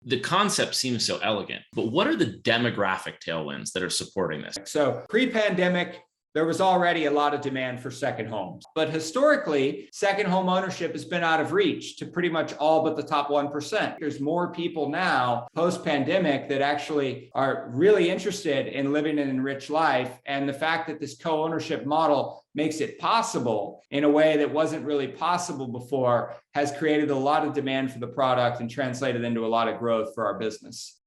The concept seems so elegant, but what are the demographic tailwinds that are supporting this? So pre-pandemic, there was already a lot of demand for second homes. But historically, second home ownership has been out of reach to pretty much all but the top 1%. There's more people now post-pandemic that actually are really interested in living an enriched life. And the fact that this co-ownership model makes it possible in a way that wasn't really possible before has created a lot of demand for the product and translated into a lot of growth for our business.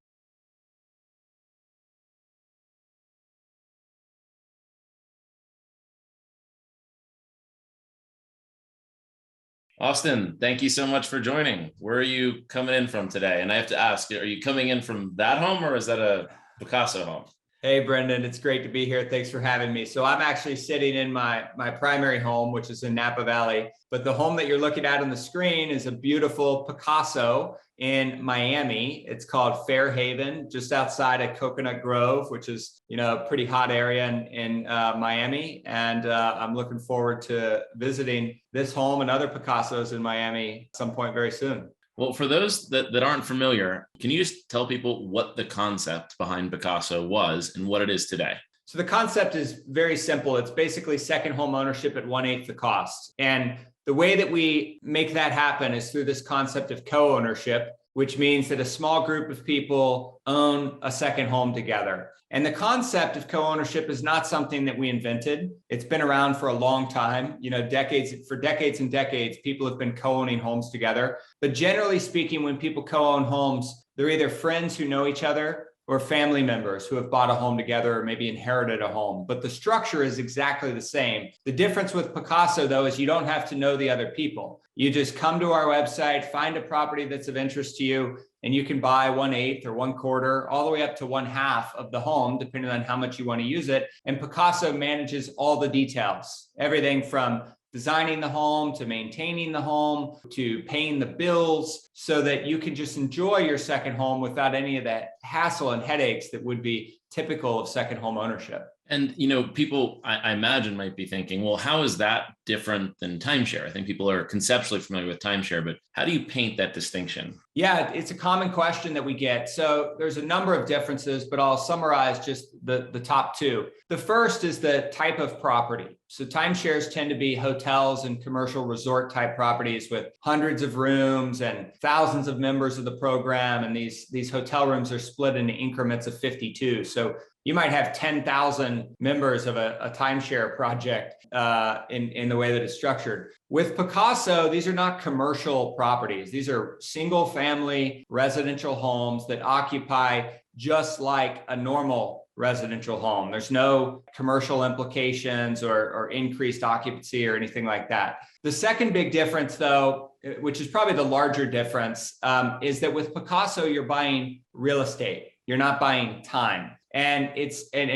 Austin, thank you so much for joining. Where are you coming in from today? And I have to ask, are you coming in from that home or is that a Picasso home? Hey, Brendan, it's great to be here. Thanks for having me. So I'm actually sitting in my primary home, which is in Napa Valley. But the home that you're looking at on the screen is a beautiful Picasso in Miami. It's called Fairhaven, just outside of Coconut Grove, which is, a pretty hot area in Miami. And I'm looking forward to visiting this home and other Picassos in Miami at some point very soon. Well, for those that aren't familiar, can you just tell people what the concept behind Picasso was and what it is today? So the concept is very simple. It's basically second home ownership at 1/8 the cost. And the way that we make that happen is through this concept of co-ownership, which means that a small group of people own a second home together. And the concept of co-ownership is not something that we invented. It's been around for a long time. Decades and decades, people have been co-owning homes together. But generally speaking, when people co-own homes, they're either friends who know each other or family members who have bought a home together or maybe inherited a home. But the structure is exactly the same. The difference with Picasso, though, is you don't have to know the other people. You just come to our website, find a property that's of interest to you, and you can buy 1/8 or 1/4, all the way up to 1/2 of the home, depending on how much you want to use it. And Picasso manages all the details, everything from designing the home to maintaining the home to paying the bills, so that you can just enjoy your second home without any of that hassle and headaches that would be typical of second home ownership. And, people, I imagine, might be thinking, well, how is that different than timeshare? I think people are conceptually familiar with timeshare, but how do you paint that distinction? Yeah, it's a common question that we get. So there's a number of differences, but I'll summarize just the top two. The first is the type of property. So timeshares tend to be hotels and commercial resort type properties with hundreds of rooms and thousands of members of the program. And these hotel rooms are split into increments of 52. So you might have 10,000 members of a timeshare project in the way that it's structured. With Picasso, these are not commercial properties. These are single family residential homes that occupy just like a normal residential home. There's no commercial implications or increased occupancy or anything like that. The second big difference, though, which is probably the larger difference, is that with Picasso, you're buying real estate. You're not buying time. And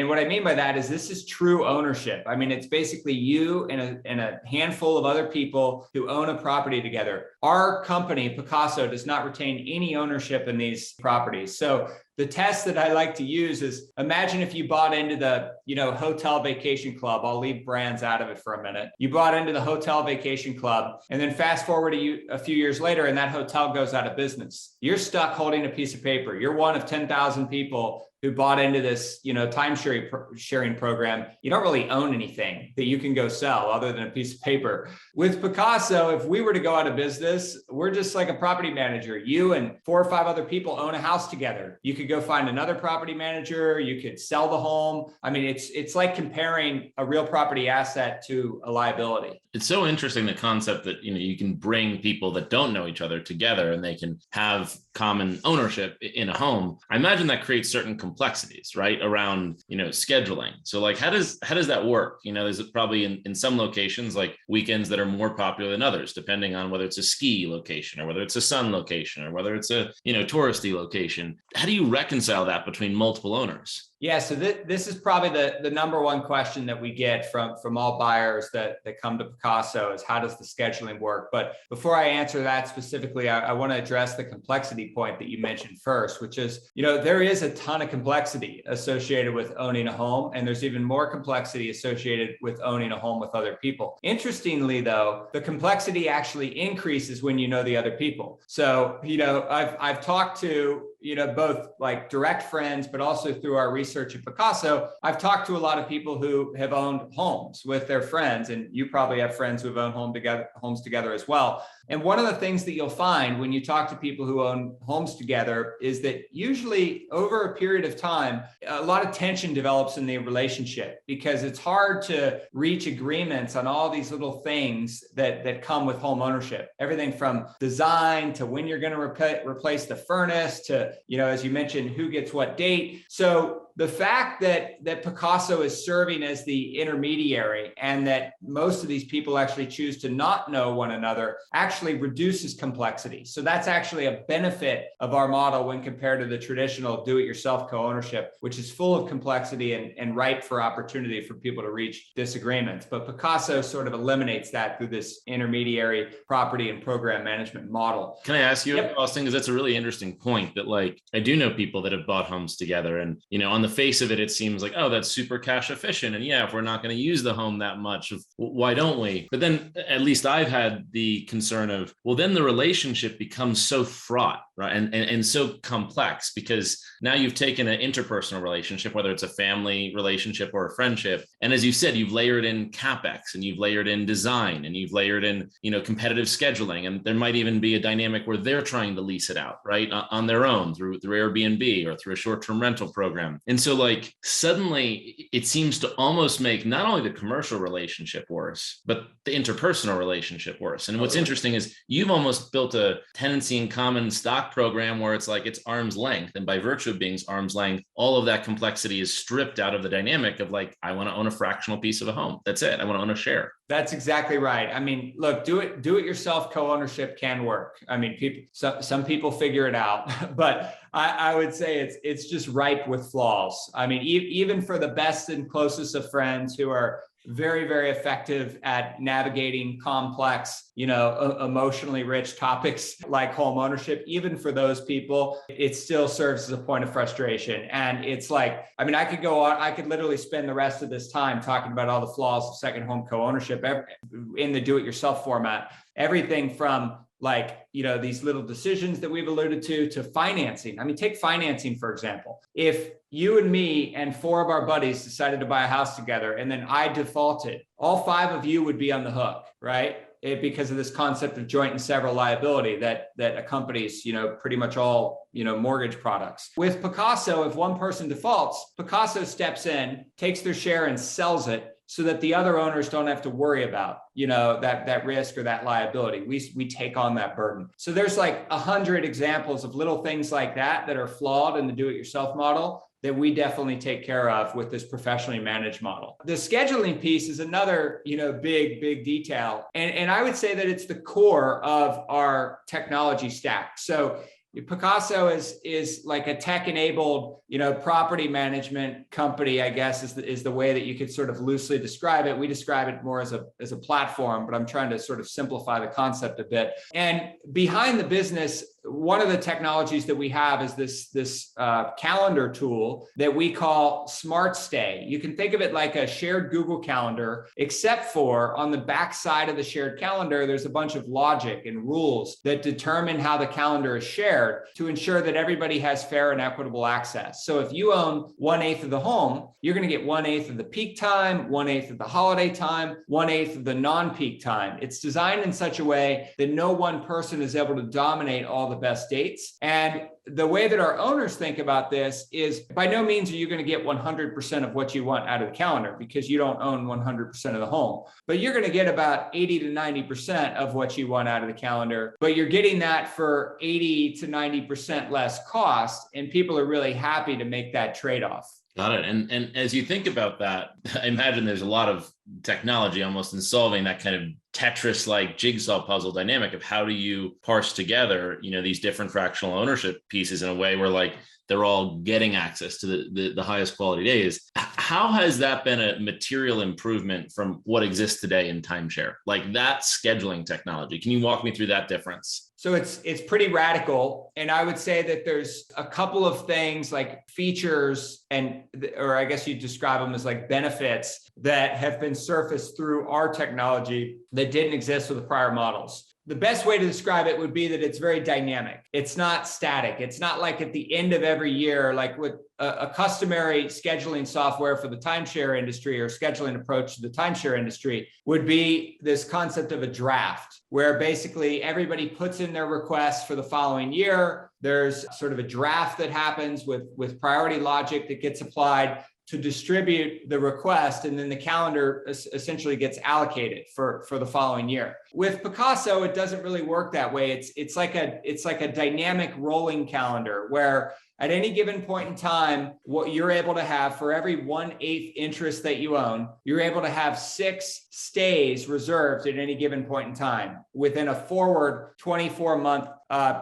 what I mean by that is this is true ownership. I mean, it's basically you and a handful of other people who own a property together. Our company, Picasso, does not retain any ownership in these properties. So the test that I like to use is, imagine if you bought into the, hotel vacation club. I'll leave brands out of it for a minute. You bought into the hotel vacation club, and then fast forward a few years later, and that hotel goes out of business. You're stuck holding a piece of paper. You're one of 10,000 people who bought into this, sharing program. You don't really own anything that you can go sell other than a piece of paper. With Picasso, if we were to go out of business, we're just like a property manager. You and 4 or 5 other people own a house together. You could go find another property manager. You could sell the home. I mean, it's like comparing a real property asset to a liability. It's so interesting, the concept that, you can bring people that don't know each other together and they can have common ownership in a home. I imagine that creates certain complexities, right? Around, scheduling. So like, how does that work? There's probably in some locations, like weekends that are more popular than others, depending on whether it's a ski location or whether it's a sun location or whether it's a, touristy location. How do you reconcile that between multiple owners? Yeah, so this is probably the number one question that we get from all buyers that come to Picasso is how does the scheduling work? But before I answer that specifically, I want to address the complexity point that you mentioned first, which is, there is a ton of complexity associated with owning a home, and there's even more complexity associated with owning a home with other people. Interestingly, though, the complexity actually increases when you know the other people. So, I've talked to both like direct friends, but also through our research at Picasso, I've talked to a lot of people who have owned homes with their friends, and you probably have friends who have owned homes together as well. And one of the things that you'll find when you talk to people who own homes together is that usually over a period of time, a lot of tension develops in the relationship because it's hard to reach agreements on all these little things that come with home ownership. Everything from design to when you're going to replace the furnace to, as you mentioned, who gets what date. So the fact that Picasso is serving as the intermediary and that most of these people actually choose to not know one another actually reduces complexity. So that's actually a benefit of our model when compared to the traditional do-it-yourself co-ownership, which is full of complexity and ripe for opportunity for people to reach disagreements. But Picasso sort of eliminates that through this intermediary property and program management model. Can I ask you, Austin, because that's a really interesting point that I do know people that have bought homes together and, on the face of it, it seems like, oh, that's super cash efficient. And yeah, if we're not going to use the home that much, why don't we? But then at least I've had the concern of, well, then the relationship becomes so fraught, right? And so complex because now you've taken an interpersonal relationship, whether it's a family relationship or a friendship. And as you said, you've layered in CapEx and you've layered in design and you've layered in, competitive scheduling. And there might even be a dynamic where they're trying to lease it out, right? On their own through Airbnb or through a short-term rental program. And so suddenly it seems to almost make not only the commercial relationship worse, but the interpersonal relationship worse. And what's interesting is you've almost built a tenancy in common stock program where it's arm's length. And by virtue of being arm's length, all of that complexity is stripped out of the dynamic of I want to own a fractional piece of a home. That's it. I want to own a share. That's exactly right. I mean, look, do it yourself co-ownership can work. I mean, some people figure it out, but I would say it's just ripe with flaws. I mean, even for the best and closest of friends who are very, very effective at navigating complex, emotionally rich topics like home ownership. Even for those people, it still serves as a point of frustration. And it's I could go on, I could literally spend the rest of this time talking about all the flaws of second home co-ownership in the do-it-yourself format. Everything from these little decisions that we've alluded to financing. I mean, take financing, for example. If you and me and 4 of our buddies decided to buy a house together and then I defaulted, all 5 of you would be on the hook, right? Because of this concept of joint and several liability that accompanies, pretty much all, mortgage products. With Picasso, if one person defaults, Picasso steps in, takes their share and sells it so that the other owners don't have to worry about, that risk or that liability. We take on that burden. So there's 100 examples of little things like that are flawed in the do-it-yourself model that we definitely take care of with this professionally managed model. The scheduling piece is another, big detail. And I would say that it's the core of our technology stack. So Picasso is like a tech-enabled, property management company, I guess, is the way that you could sort of loosely describe it. We describe it more as a platform, but I'm trying to sort of simplify the concept a bit. And behind the business, one of the technologies that we have is this calendar tool that we call Smart Stay. You can think of it like a shared Google Calendar, except for on the back side of the shared calendar, there's a bunch of logic and rules that determine how the calendar is shared to ensure that everybody has fair and equitable access. So if you own 1/8 of the home, you're going to get 1/8 of the peak time, 1/8 of the holiday time, 1/8 of the non-peak time. It's designed in such a way that no one person is able to dominate all the best dates. And the way that our owners think about this is by no means are you going to get 100% of what you want out of the calendar because you don't own 100% of the home, but you're going to get about 80 to 90% of what you want out of the calendar, but you're getting that for 80 to 90% less cost. And people are really happy to make that trade-off. Got it. And as you think about that, I imagine there's a lot of technology almost in solving that kind of Tetris-like jigsaw puzzle dynamic of how do you parse together, these different fractional ownership pieces in a way where like they're all getting access to the highest quality days. How has that been a material improvement from what exists today in timeshare? Like that scheduling technology. Can you walk me through that difference? So it's pretty radical. And I would say that there's a couple of things like features or I guess you describe them as like benefits that have been surfaced through our technology that didn't exist with the prior models. The best way to describe it would be that it's very dynamic. It's not static. It's not like at the end of every year, like with a customary scheduling software for the timeshare industry or scheduling approach to the timeshare industry would be this concept of a draft, where basically everybody puts in their requests for the following year. There's sort of a draft that happens with priority logic that gets applied to distribute the request, and then the calendar essentially gets allocated for the following year. With Picasso, it doesn't really work that way. It's like a dynamic rolling calendar where at any given point in time, what you're able to have for every 1/8 interest that you own, you're able to have 6 stays reserved at any given point in time within a forward 24-month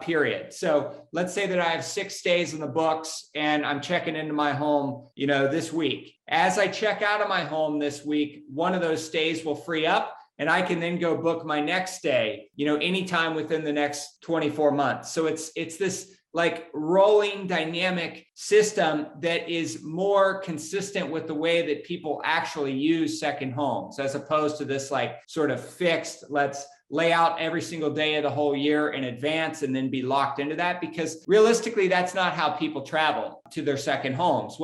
period. So let's say that I have 6 stays in the books and I'm checking into my home, this week. As I check out of my home this week, one of those stays will free up and I can then go book my next stay, anytime within the next 24 months. So it's this like rolling dynamic system that is more consistent with the way that people actually use second homes, as opposed to this like sort of fixed, let's lay out every single day of the whole year in advance and then be locked into that, because realistically, that's not how people travel to their second homes.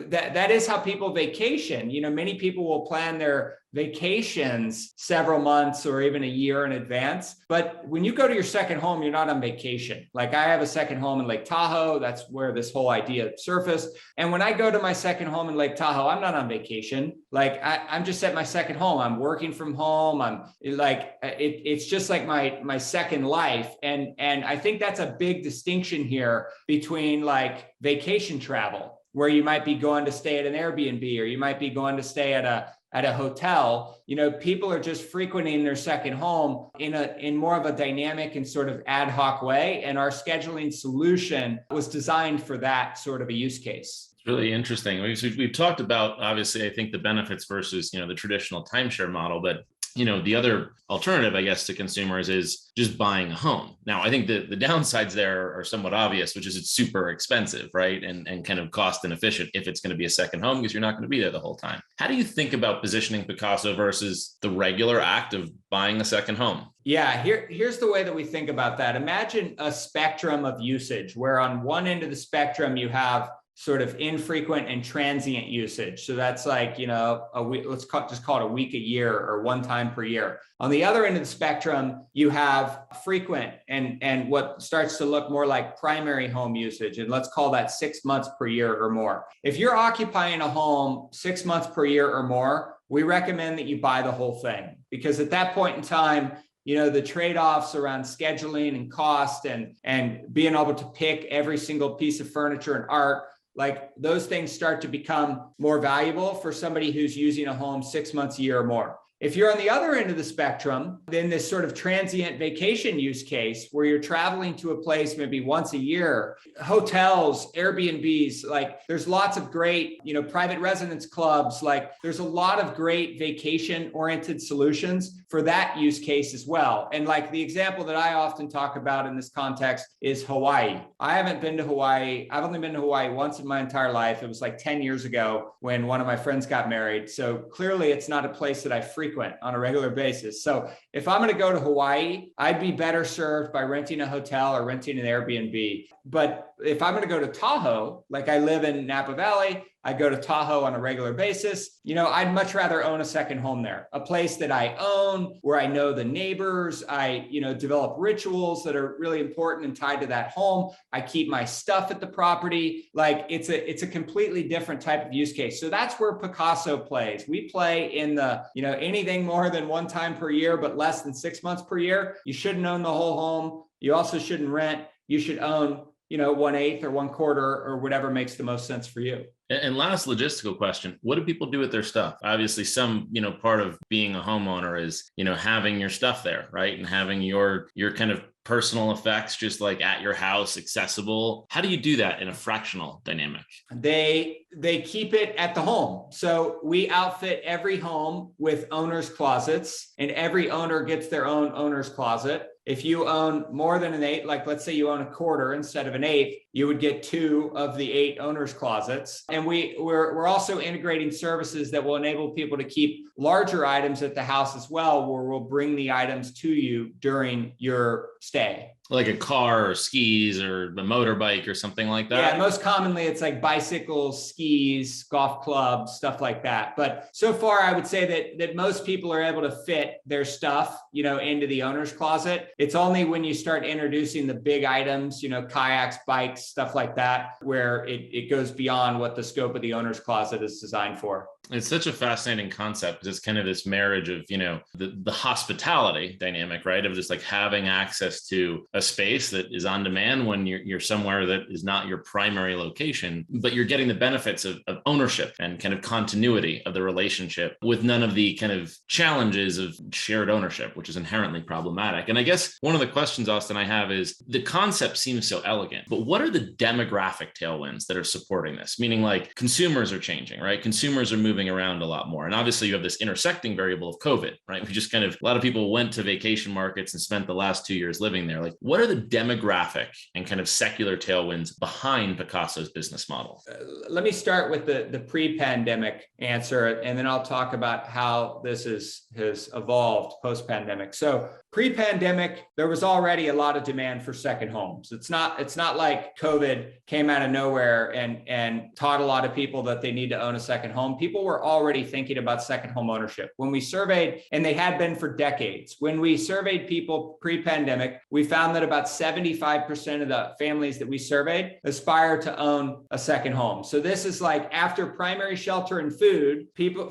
That is how people vacation. Many people will plan their vacations several months or even a year in advance. But when you go to your second home, you're not on vacation. Like I have a second home in Lake Tahoe. That's where this whole idea surfaced. And when I go to my second home in Lake Tahoe, I'm not on vacation. Like I'm just at my second home. I'm working from home. I'm like, it's just like my second life. And I think that's a big distinction here between like vacation travel, where you might be going to stay at an Airbnb, or you might be going to stay at a hotel. People are just frequenting their second home in more of a dynamic and sort of ad hoc way. And our scheduling solution was designed for that sort of a use case. It's really interesting. We've talked about, obviously, I think the benefits versus, the traditional timeshare model, but the other alternative, I guess, to consumers is just buying a home. Now, I think the downsides there are somewhat obvious, which is it's super expensive, right? And kind of cost inefficient if it's going to be a second home, because you're not going to be there the whole time. How do you think about positioning Picasso versus the regular act of buying a second home? Yeah, here's the way that we think about that. Imagine a spectrum of usage, where on one end of the spectrum, you have sort of infrequent and transient usage. So that's like, a week, just call it a week a year or one time per year. On the other end of the spectrum, you have frequent and what starts to look more like primary home usage. And let's call that 6 months per year or more. If you're occupying a home 6 months per year or more, we recommend that you buy the whole thing, because at that point in time, the trade-offs around scheduling and cost and being able to pick every single piece of furniture and art, like those things start to become more valuable for somebody who's using a home 6 months, a year or more. If you're on the other end of the spectrum, then this sort of transient vacation use case where you're traveling to a place maybe once a year, hotels, Airbnbs, like there's lots of great, private residence clubs, like there's a lot of great vacation oriented solutions for that use case as well. And like the example that I often talk about in this context is Hawaii. I haven't been to Hawaii. I've only been to Hawaii once in my entire life. It was like 10 years ago when one of my friends got married. So clearly it's not a place that I frequent on a regular basis. So if I'm going to go to Hawaii, I'd be better served by renting a hotel or renting an Airbnb. But if I'm going to go to Tahoe, like I live in Napa Valley, I go to Tahoe on a regular basis, I'd much rather own a second home there, a place that I own, where I know the neighbors, I, develop rituals that are really important and tied to that home. I keep my stuff at the property. Like it's a completely different type of use case. So that's where Picasso plays. We play in the, anything more than one time per year, but less than 6 months per year. You shouldn't own the whole home. You also shouldn't rent. You should own 1/8 or 1/4 or whatever makes the most sense for you. And last logistical question, what do people do with their stuff? Obviously, some, part of being a homeowner is, having your stuff there, right? And having your kind of personal effects just like at your house accessible. How do you do that in a fractional dynamic? They keep it at the home. So we outfit every home with owner's closets, and every owner gets their own owner's closet. If you own more than an 8, like let's say you own a 1/4 instead of an 1/8, you would get 2 of the 8 owners' closets. And we're also integrating services that will enable people to keep larger items at the house as well, where we'll bring the items to you during your stay. Like a car or skis or a motorbike or something like that? Yeah, most commonly it's like bicycles, skis, golf clubs, stuff like that. But so far, I would say that most people are able to fit their stuff, into the owner's closet. It's only when you start introducing the big items, kayaks, bikes, stuff like that, where it goes beyond what the scope of the owner's closet is designed for. It's such a fascinating concept because it's kind of this marriage of, the hospitality dynamic, right? Of just like having access to a space that is on demand when you're somewhere that is not your primary location, but you're getting the benefits of ownership and kind of continuity of the relationship with none of the kind of challenges of shared ownership, which is inherently problematic. And I guess one of the questions, Austin, I have is the concept seems so elegant, but what are the demographic tailwinds that are supporting this? Meaning like consumers are changing, right? Consumers are moving around a lot more. And obviously you have this intersecting variable of COVID, right? We just kind of, a lot of people went to vacation markets and spent the last 2 years living there. Like, what are the demographic and kind of secular tailwinds behind Picasso's business model? Let me start with the pre-pandemic answer, and then I'll talk about how this has evolved post-pandemic. So pre-pandemic, there was already a lot of demand for second homes. It's not like COVID came out of nowhere and taught a lot of people that they need to own a second home. People were already thinking about second home ownership. When we surveyed, and they had been for decades, when we surveyed people pre-pandemic, we found that about 75% of the families that we surveyed aspire to own a second home. So this is like after primary shelter and food,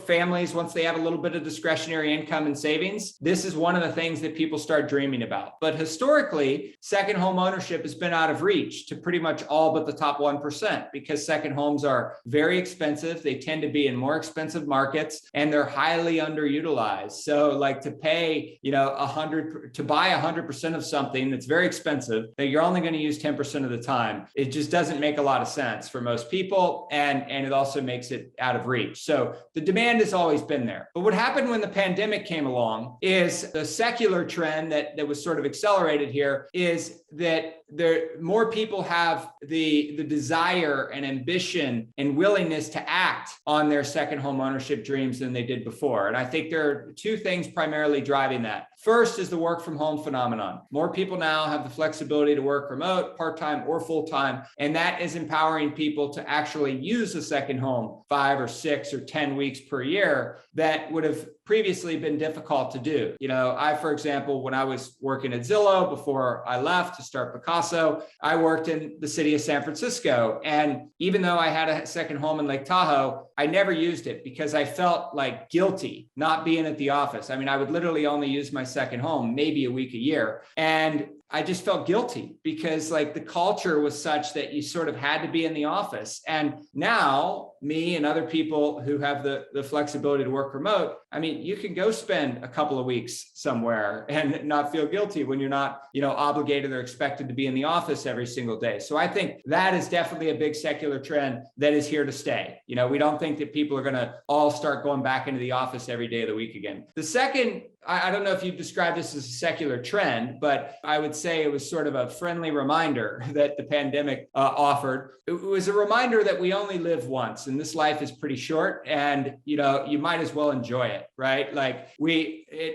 families, once they have a little bit of discretionary income and savings, this is one of the things that people start dreaming about. But historically, second home ownership has been out of reach to pretty much all but the top 1%, because second homes are very expensive. They tend to be in more expensive markets, and they're highly underutilized. So like to pay, to buy 100% of something that's very expensive, that you're only going to use 10% of the time, it just doesn't make a lot of sense for most people. And it also makes it out of reach. So the demand has always been there. But what happened when the pandemic came along is the secular trend that was sort of accelerated here is that more people have the desire and ambition and willingness to act on their second home ownership dreams than they did before. And I think there are 2 things primarily driving that. First is the work from home phenomenon. More people now have the flexibility to work remote, part-time or full-time, and that is empowering people to actually use a second home 5 or 6 or 10 weeks per year that would have previously been difficult to do. I, for example, when I was working at Zillow before I left to start Picasso, I worked in the city of San Francisco. And even though I had a second home in Lake Tahoe, I never used it because I felt like guilty not being at the office. I mean, I would literally only use my second home maybe a week a year. And I just felt guilty because like the culture was such that you sort of had to be in the office. And now me and other people who have the flexibility to work remote, I mean, you can go spend a couple of weeks somewhere and not feel guilty when you're not, obligated or expected to be in the office every single day. So I think that is definitely a big secular trend that is here to stay. We don't think that people are going to all start going back into the office every day of the week again. The second, I don't know if you'd describe this as a secular trend, but I would say it was sort of a friendly reminder that the pandemic offered. It was a reminder that we only live once, and this life is pretty short, and you might as well enjoy it, right? Like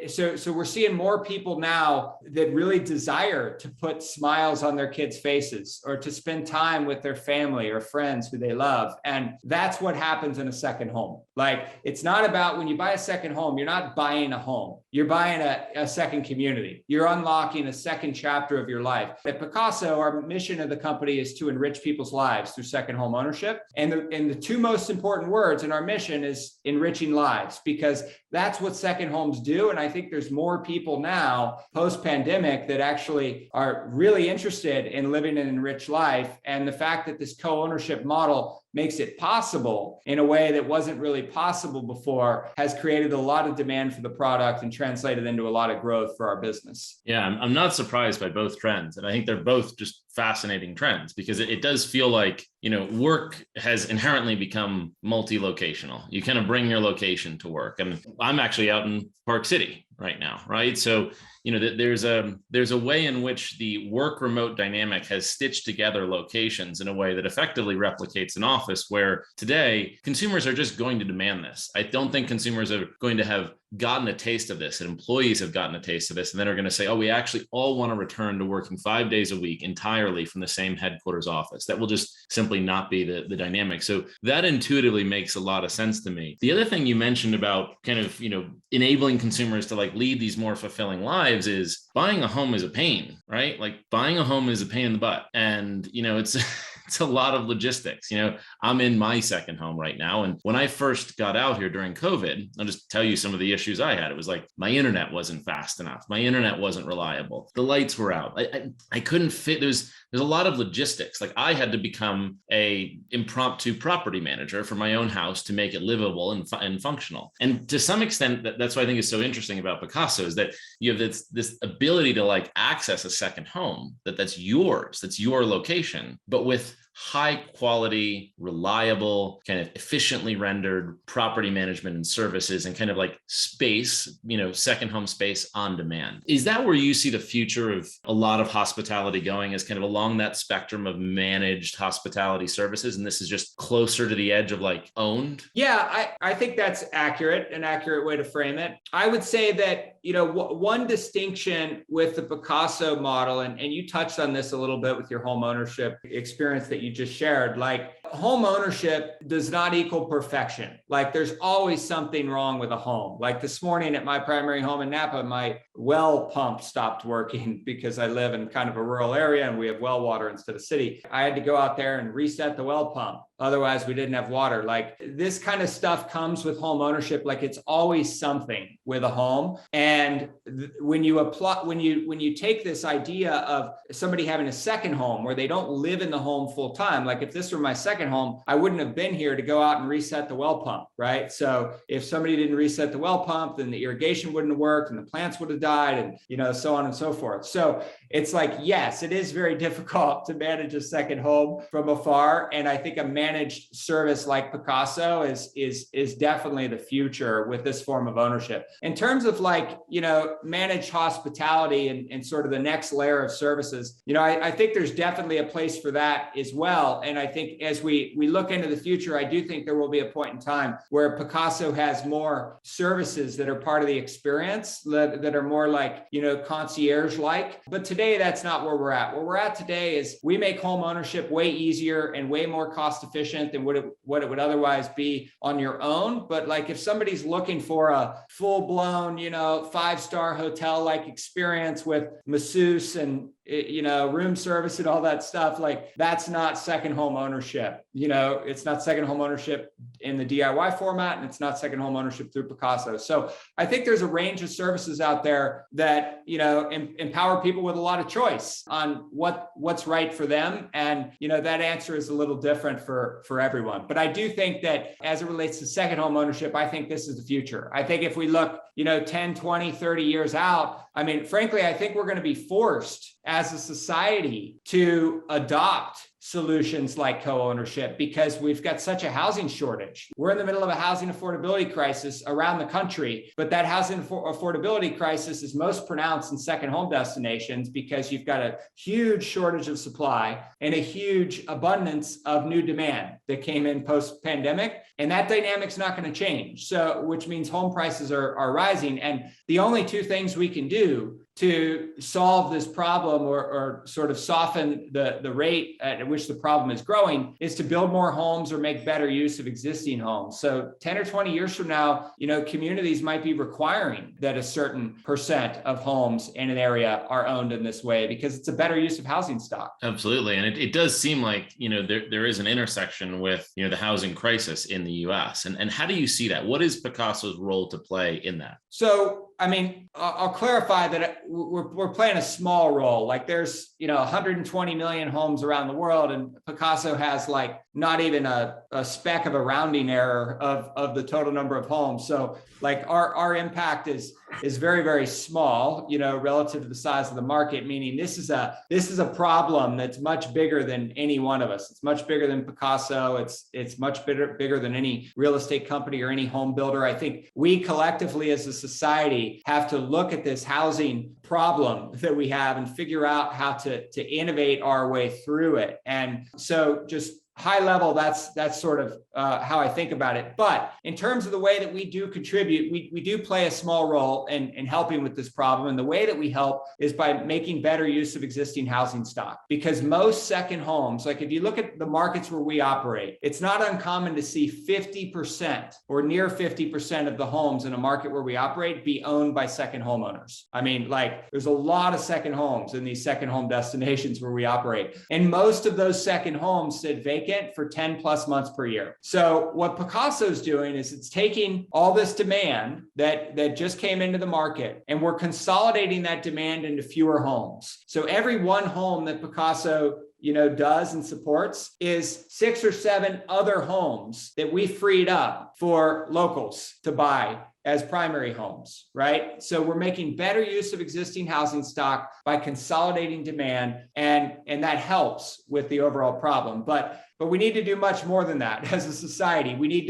so we're seeing more people now that really desire to put smiles on their kids' faces or to spend time with their family or friends who they love, and that's what happens in a second home. Like it's not about when you buy a second home, you're not buying a home. you're buying a second community. You're unlocking a second chapter of your life. At Picasso, our mission of the company is to enrich people's lives through second home ownership. And the two most important words in our mission is enriching lives, because that's what second homes do. And I think there's more people now post-pandemic that actually are really interested in living an enriched life. And the fact that this co-ownership model makes it possible in a way that wasn't really possible before has created a lot of demand for the product and translated into a lot of growth for our business. Yeah, I'm not surprised by both trends. And I think they're both just fascinating trends, because it does feel like, work has inherently become multi-locational. You kind of bring your location to work. And I'm actually out in Park City right now, right? So, there's a way in which the work remote dynamic has stitched together locations in a way that effectively replicates an office, where today consumers are just going to demand this. I don't think consumers are going to have gotten a taste of this, and employees have gotten a taste of this, and then are going to say, oh, we actually all want to return to working 5 days a week entirely from the same headquarters office. That will just simply not be the dynamic. So that intuitively makes a lot of sense to me. The other thing you mentioned about kind of, enabling consumers to lead these more fulfilling lives is buying a home is a pain, right? Buying a home is a pain in the butt. And, it's a lot of logistics. I'm in my second home right now. And when I first got out here during COVID, I'll just tell you some of the issues I had. It was my internet wasn't fast enough. My internet wasn't reliable. The lights were out. I couldn't fit. There's a lot of logistics. I had to become a impromptu property manager for my own house to make it livable and functional. And to some extent, that's what I think is so interesting about Picasso, is that you have this ability to access a second home that's yours, that's your location, but with high quality, reliable, kind of efficiently rendered property management and services, and kind of space, second home space on demand. Is that where you see the future of a lot of hospitality going, as kind of along that spectrum of managed hospitality services? And this is just closer to the edge of owned? Yeah, I think that's an accurate way to frame it. I would say that, one distinction with the Picasso model, and you touched on this a little bit with your home ownership experience that you just shared, home ownership does not equal perfection. There's always something wrong with a home. This morning at my primary home in Napa, my well pump stopped working because I live in kind of a rural area and we have well water instead of city. I had to go out there and reset the well pump. Otherwise, we didn't have water. This kind of stuff comes with home ownership. It's always something with a home. And when you take this idea of somebody having a second home where they don't live in the home full time, if this were my second home, I wouldn't have been here to go out and reset the well pump, right? So if somebody didn't reset the well pump, then the irrigation wouldn't have worked and the plants would have died, and so on and so forth. So it's yes, it is very difficult to manage a second home from afar. And I think a managed service like Picasso is definitely the future with this form of ownership. In terms of managed hospitality and sort of the next layer of services, I think there's definitely a place for that as well. And I think as we look into the future, I do think there will be a point in time where Picasso has more services that are part of the experience that are more concierge-like. But today, that's not where we're at. Where we're at today is we make home ownership way easier and way more cost efficient than what it would otherwise be on your own. But if somebody's looking for a full-blown, 5-star hotel-like experience with masseuse and room service and all that stuff, that's not second home ownership. It's not second home ownership in the DIY format, and it's not second home ownership through Picasso. So I think there's a range of services out there that, empower people with a lot of choice on what's right for them. And, that answer is a little different for everyone. But I do think that as it relates to second home ownership, I think this is the future. I think if we look, 10, 20, 30 years out, frankly, I think we're going to be forced as a society to adopt solutions like co-ownership because we've got such a housing shortage. We're in the middle of a housing affordability crisis around the country, but that housing affordability crisis is most pronounced in second home destinations because you've got a huge shortage of supply and a huge abundance of new demand that came in post-pandemic. And that dynamic's not going to change. So, which means home prices are rising. And the only two things we can do to solve this problem or sort of soften the rate at which the problem is growing is to build more homes or make better use of existing homes. So 10 or 20 years from now, communities might be requiring that a certain percent of homes in an area are owned in this way because it's a better use of housing stock. Absolutely. And it does seem like, there is an intersection with, the housing crisis in the US. And how do you see that? What is Picasso's role to play in that? So, I'll clarify that we're playing a small role. Like there's, 120 million homes around the world, and Picasso has like not even a speck of a rounding error of the total number of homes. So like our impact is very, very small, relative to the size of the market, meaning this is a problem that's much bigger than any one of us. It's much bigger than Picasso. It's much bigger than any real estate company or any home builder. I think we collectively as a society have to look at this housing problem that we have and figure out how to innovate our way through it. And so just high level, that's sort of how I think about it. But in terms of the way that we do contribute, we do play a small role in helping with this problem. And the way that we help is by making better use of existing housing stock. Because most second homes, like if you look at the markets where we operate, it's not uncommon to see 50% or near 50% of the homes in a market where we operate be owned by second homeowners. There's a lot of second homes in these second home destinations where we operate. And most of those second homes sit vacant for 10 plus months per year. So what Picasso's doing is it's taking all this demand that just came into the market, and we're consolidating that demand into fewer homes. So every one home that Picasso does and supports is 6 or 7 other homes that we freed up for locals to buy as primary homes, right? So we're making better use of existing housing stock by consolidating demand, and that helps with the overall problem. But we need to do much more than that as a society. We need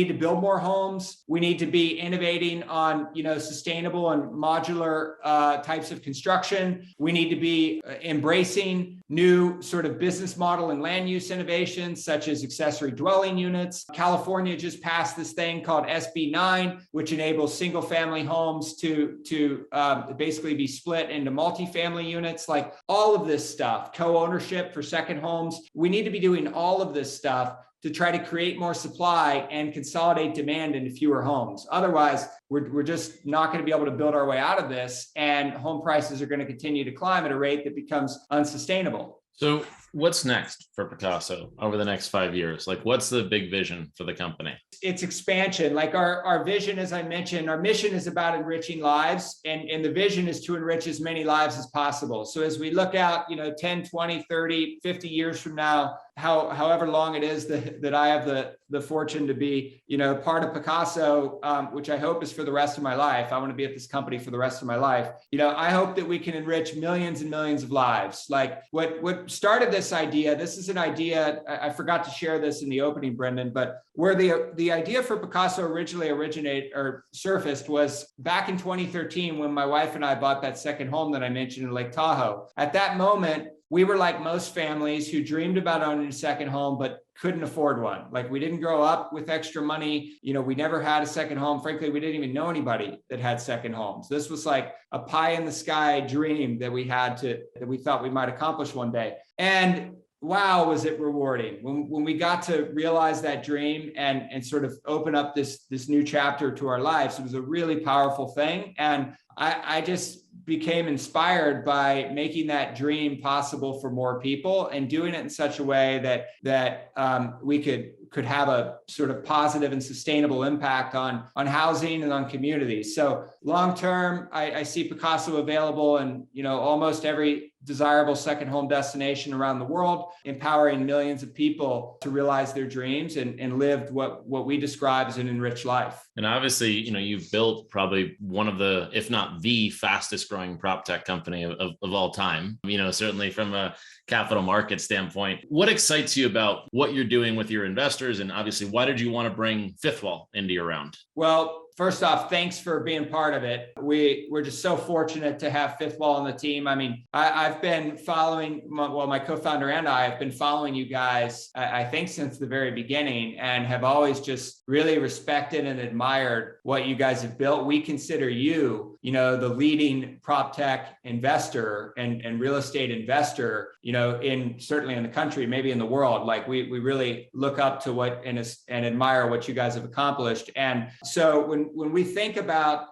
to build more homes. We need to be innovating on, sustainable and modular types of construction. We need to be embracing new sort of business model and land use innovations, such as accessory dwelling units. California just passed this thing called SB 9, which enables single family homes to basically be split into multifamily units. Like all of this stuff, co-ownership for second homes. We need to be doing all of this stuff to try to create more supply and consolidate demand into fewer homes. Otherwise, we're just not going to be able to build our way out of this, and home prices are going to continue to climb at a rate that becomes unsustainable. So what's next for Picasso over the next 5 years? Like, what's the big vision for the company? It's expansion. Like our vision, as I mentioned, our mission is about enriching lives, and the vision is to enrich as many lives as possible. So as we look out, 10, 20, 30, 50 years from now, however long it is that I have the fortune to be, part of Picasso, which I hope is for the rest of my life. I want to be at this company for the rest of my life. I hope that we can enrich millions and millions of lives. Like what started this idea, this is an idea, I forgot to share this in the opening, Brendan, but where the idea for Picasso originally surfaced was back in 2013 when my wife and I bought that second home that I mentioned in Lake Tahoe. At that moment, we were like most families who dreamed about owning a second home, but couldn't afford one. Like we didn't grow up with extra money. We never had a second home. Frankly, we didn't even know anybody that had second homes. This was like a pie in the sky dream that we thought we might accomplish one day. And wow, was it rewarding when we got to realize that dream and sort of open up this new chapter to our lives. It was a really powerful thing. And I just became inspired by making that dream possible for more people and doing it in such a way that we could have a sort of positive and sustainable impact on housing and on communities. So long term, I see Picasso available in almost every desirable second home destination around the world, empowering millions of people to realize their dreams and live what we describe as an enriched life. And obviously, you've built probably one of the, if not the fastest growing prop tech company of all time, certainly from a capital market standpoint. What excites you about what you're doing with your investors? And obviously, why did you want to bring Fifth Wall into your round? Well, first off, thanks for being part of it. We're just so fortunate to have Fifth Wall on the team. I've been following, my co-founder and I have been following you guys, I think since the very beginning, and have always just really respected and admired what you guys have built. We consider you, the leading prop tech investor and real estate investor, certainly in the country, maybe in the world. Like we really look up to what and admire what you guys have accomplished. And so when we think about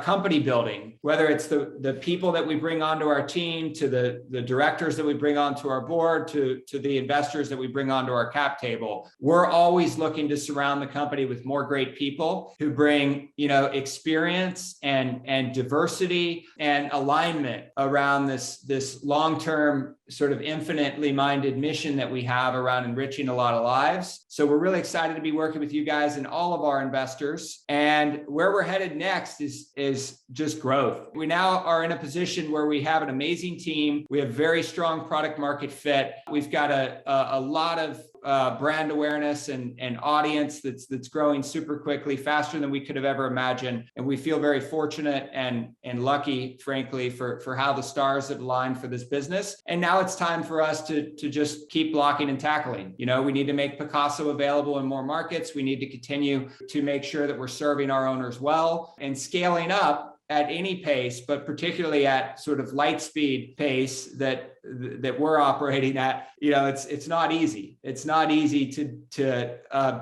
company building, whether it's the people that we bring onto our team, to the directors that we bring onto our board, to the investors that we bring onto our cap table, we're always looking to surround the company with more great people who bring, experience and diversity and alignment around this long-term sort of infinitely minded mission that we have around enriching a lot of lives. So we're really excited to be working with you guys and all of our investors. And where we're headed next is just growth. We now are in a position where we have an amazing team. We have very strong product market fit. We've got a lot of brand awareness and audience that's growing super quickly, faster than we could have ever imagined. And we feel very fortunate and lucky, frankly, for how the stars have aligned for this business. And now it's time for us to just keep blocking and tackling. We need to make Picasso available in more markets. We need to continue to make sure that we're serving our owners well and scaling up at any pace, but particularly at sort of light speed pace that we're operating at. It's not easy. It's not easy to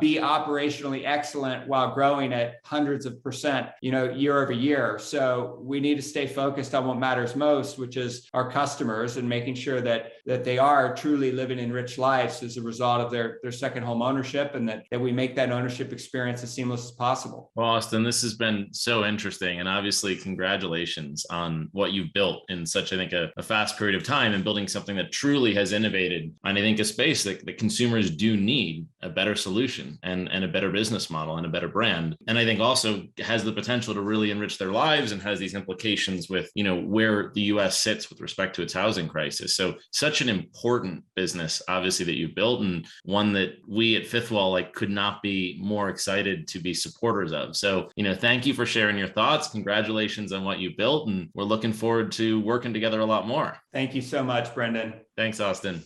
be operationally excellent while growing at hundreds of percent, year over year. So we need to stay focused on what matters most, which is our customers, and making sure that they are truly living enriched lives as a result of their second home ownership, and that we make that ownership experience as seamless as possible. Well, Austin, this has been so interesting, and obviously congratulations on what you've built in such, I think, a fast period of time, and building something that truly has innovated. And I think a space that consumers do need a better solution and a better business model and a better brand. And I think also has the potential to really enrich their lives, and has these implications with, where the US sits with respect to its housing crisis. So such an important business, obviously, that you've built, and one that we at Fifth Wall could not be more excited to be supporters of. So, thank you for sharing your thoughts. Congratulations on what you built. And we're looking forward to working together a lot more. Thank you so much, Brendan. Thanks, Austin.